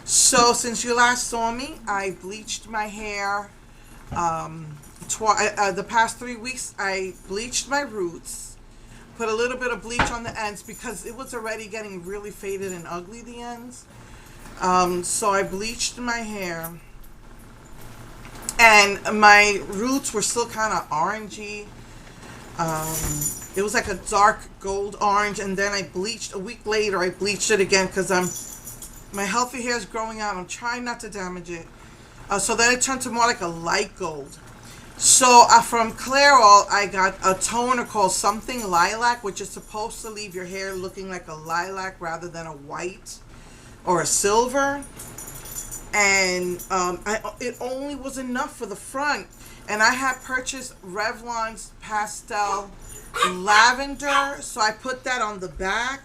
So since you last saw me, I bleached my hair. The past 3 weeks, I bleached my roots. Put a little bit of bleach on the ends because it was already getting really faded and ugly, the ends. So I bleached my hair. And my roots were still kind of orangey. Um, it was like a dark gold orange. And then I bleached, a week later, I bleached it again because my healthy hair is growing out. I'm trying not to damage it. So then it turned to more like a light gold. So from CLAIROL, I got a toner called something lilac, which is supposed to leave your hair looking like a lilac rather than a white or a silver. And it only was enough for the front. And I had purchased Revlon's pastel lavender, so I put that on the back.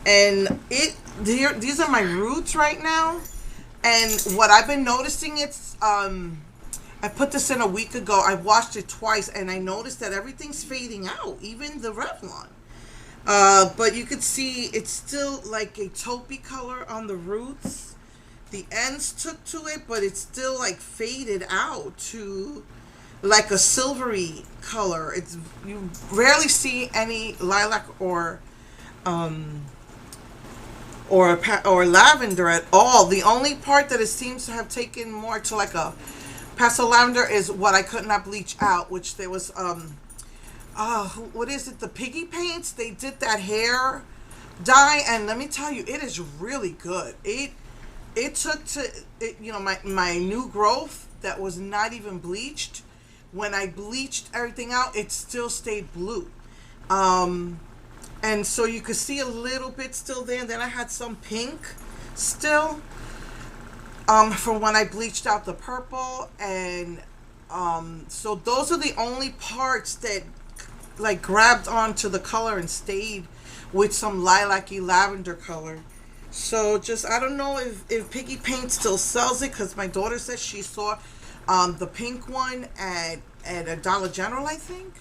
And these are my roots right now. And what I've been noticing, I put this in a week ago. I washed it twice, and I noticed that everything's fading out, even the Revlon. But you could see it's still like a taupey color on the roots. The ends took to it, but it's still like faded out to like a silvery color. You rarely see any lilac or lavender at all. The only part that it seems to have taken more to like a pastel lavender is what I could not bleach out, which there was what is it? The piggy paints. They did that hair dye, and let me tell you, it is really good. It took to it, my new growth that was not even bleached. When I bleached everything out, it still stayed blue. And so you could see a little bit still there. And then I had some pink still from when I bleached out the purple. And so those are the only parts that like grabbed onto the color and stayed with some lilac-y lavender color. So just, I don't know if Piggy Paint still sells it, because my daughter says she saw the pink one at a Dollar General, I think,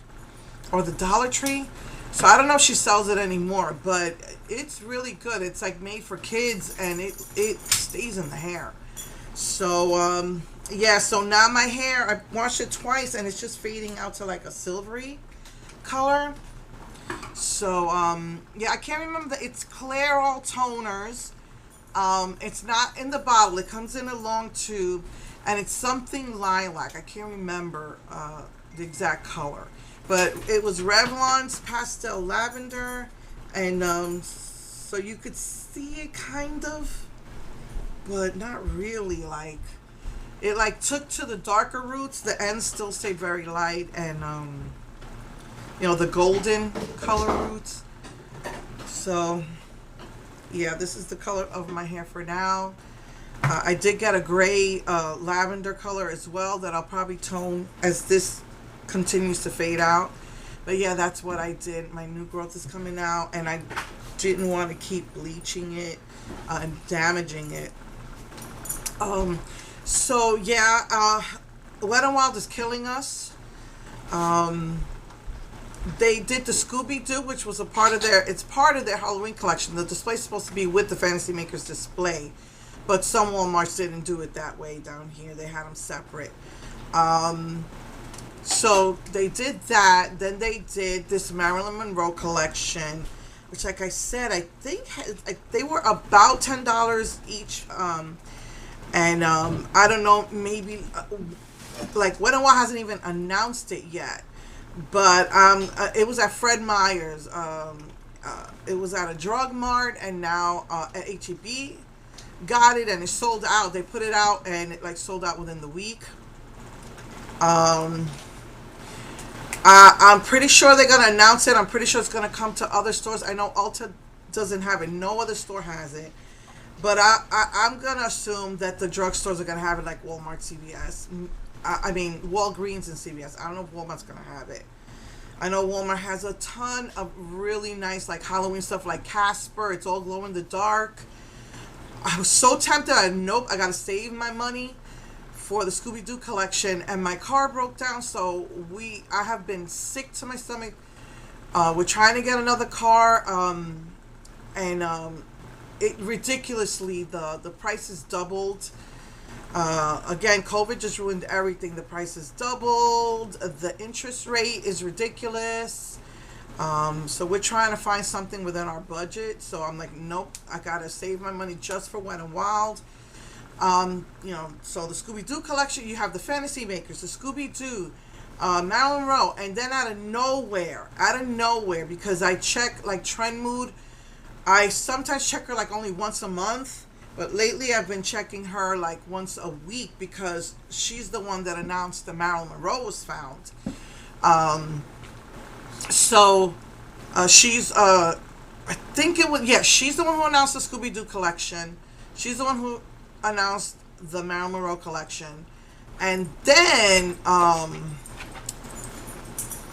or the Dollar Tree. So I don't know if she sells it anymore, but it's really good. It's like made for kids, and it stays in the hair. So yeah, so now my hair, I washed it twice, and it's just fading out to like a silvery color. So yeah, I can't remember it's CLAIROL toners. It's not in the bottle. It comes in a long tube, and it's something lilac. I can't remember the exact color, but it was Revlon's pastel lavender, and so you could see it kind of, but not really. Like it like took to the darker roots. The ends still stayed very light, and the golden color roots. So yeah, this is the color of my hair for now. I did get a gray lavender color as well that I'll probably tone as this continues to fade out. But yeah, that's what I did. My new growth is coming out, and I didn't want to keep bleaching it and damaging it. So yeah, Wet n Wild is killing us. They did the Scooby-Doo, which was it's part of their Halloween collection. The display is supposed to be with the Fantasy Makers display, but some Walmarts didn't do it that way down here. They had them separate. So they did that. Then they did this Marilyn Monroe collection, which, like I said, I think they were about $10 each. And I don't know, maybe like Wet n Wild hasn't even announced it yet. But it was at Fred Meyer's. It was at a drug mart, and now at HEB got it, and it sold out. They put it out, and it like sold out within the week. I'm pretty sure they're gonna announce it. I'm pretty sure it's gonna come to other stores. I know Ulta doesn't have it. No other store has it. But I'm gonna assume that the drugstores are gonna have it, like Walmart, CVS. I mean, Walgreens and CVS. I don't know if Walmart's going to have it. I know Walmart has a ton of really nice, like, Halloween stuff, like Casper. It's all glow in the dark. I was so tempted. Nope, I got to save my money for the Scooby-Doo collection. And my car broke down, so I have been sick to my stomach. We're trying to get another car. And it ridiculously, the prices doubled. Again, COVID just ruined everything. The prices doubled. The interest rate is ridiculous. So we're trying to find something within our budget. So I'm like, nope, I gotta save my money just for Wet n Wild. You know, so the Scooby-Doo collection, you have the Fantasy Makers, the Scooby-Doo, Marilyn Monroe, and then out of nowhere, because I check like Trend Mood. I sometimes check her like only once a month, but lately I've been checking her like once a week because she's the one that announced that Marilyn Monroe was found. She's I think it was, yeah, she's the one who announced the Scooby-Doo collection. She's the one who announced the Marilyn Monroe collection. And then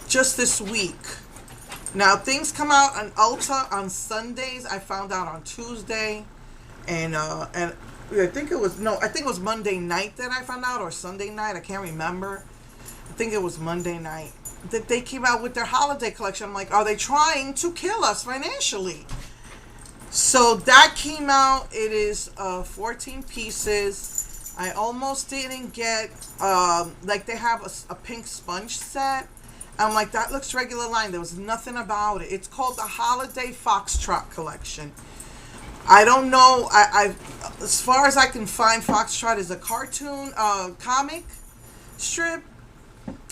just this week, now things come out on Ulta on Sundays. I found out on Tuesday, and I think it was Monday night that I found out, or Sunday night, I can't remember. I think it was Monday night that they came out with their holiday collection. I'm like, are they trying to kill us financially? So that came out. It is 14 pieces. I almost didn't get, like they have a pink sponge set. I'm like, that looks regular line. There was nothing about it. It's called the Holiday Foxtrot collection. I don't know. I as far as I can find, Foxtrot is a cartoon, comic strip.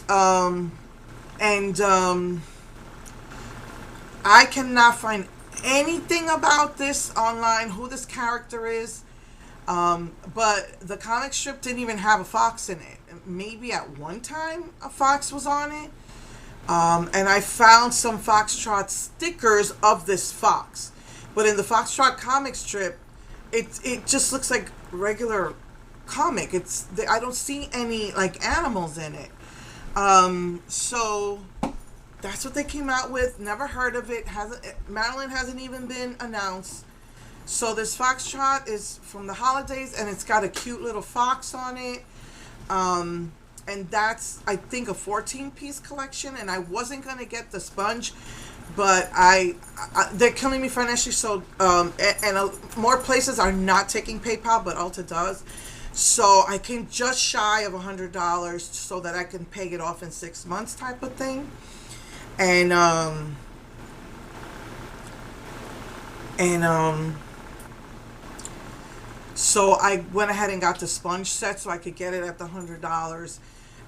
I cannot find anything about this online, who this character is. But the comic strip didn't even have a fox in it. Maybe at one time a fox was on it. And I found some Foxtrot stickers of this fox. But in the Foxtrot comic strip, it just looks like regular comic. I don't see any like animals in it. So that's what they came out with. Never heard of it. Marilyn hasn't even been announced. So this Foxtrot is from the holidays, and it's got a cute little fox on it. And that's, I think, a 14-piece collection. And I wasn't going to get the sponge, but they're killing me financially. So, more places are not taking PayPal, but Ulta does. So I came just shy of $100 so that I can pay it off in 6 months type of thing. And so I went ahead and got the sponge set so I could get it at the $100.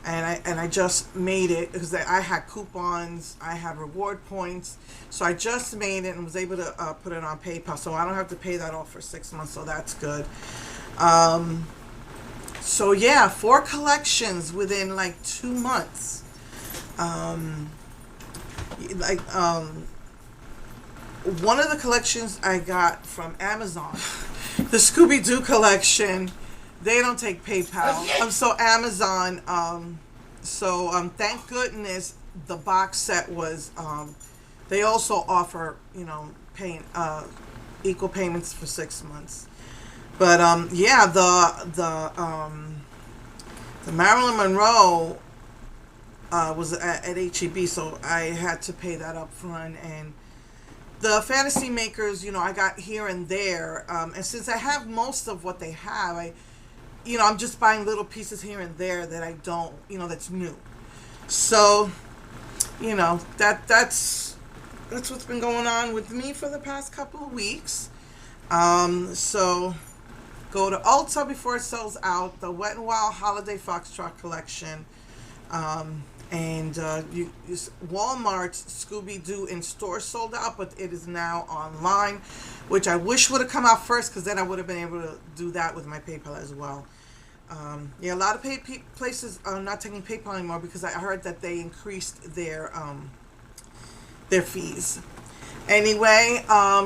And I just made it because I had coupons, I had reward points, so I just made it and was able to put it on PayPal, so I don't have to pay that off for 6 months, so that's good. So yeah, 4 collections within like 2 months. One of the collections I got from Amazon, the Scooby-Doo collection. They don't take PayPal. So Amazon, thank goodness the box set was, they also offer, paying, equal payments for 6 months. But, yeah, the Marilyn Monroe, was at HEB, so I had to pay that up front. And the Fantasy Makers, I got here and there. And since I have most of what they have, I'm just buying little pieces here and there that I don't, that's new. So, that's what's been going on with me for the past couple of weeks. So go to Ulta before it sells out, the Wet n Wild Holiday Foxtrot collection. Walmart's Scooby-Doo in store sold out, but it is now online, which I wish would have come out first, because then I would have been able to do that with my PayPal as well. Yeah, a lot of places are not taking PayPal anymore because I heard that they increased their fees. Anyway,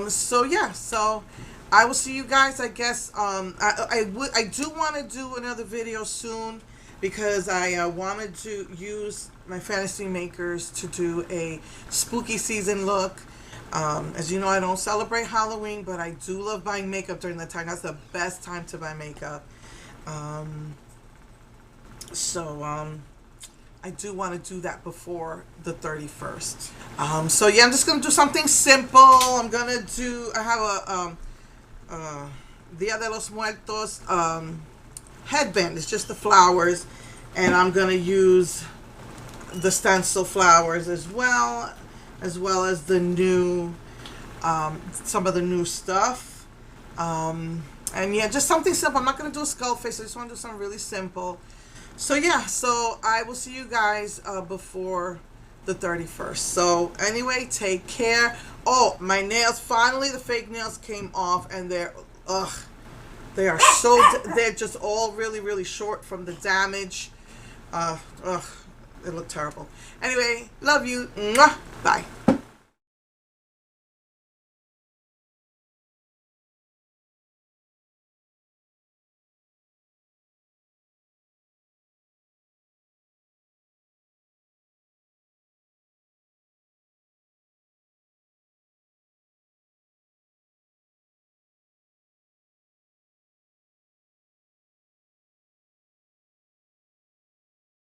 so yeah, so I will see you guys, I guess. I do want to do another video soon, because I wanted to use my Fantasy Makers to do a spooky season look. As you know, I don't celebrate Halloween, but I do love buying makeup during that time. That's the best time to buy makeup. I do want to do that before the 31st. So yeah, I'm just going to do something simple. I have Dia de los Muertos headband. It's just the flowers, and I'm gonna use the stencil flowers as well as the new some of the new stuff. And yeah, just something simple. I'm not gonna do a skull face. I just want to do something really simple. So yeah, so I will see you guys before the 31st. So anyway, take care. Oh, my nails, finally the fake nails came off, and they're they are so they're just all really short from the damage. They look terrible. Anyway, love you. Mwah. Bye.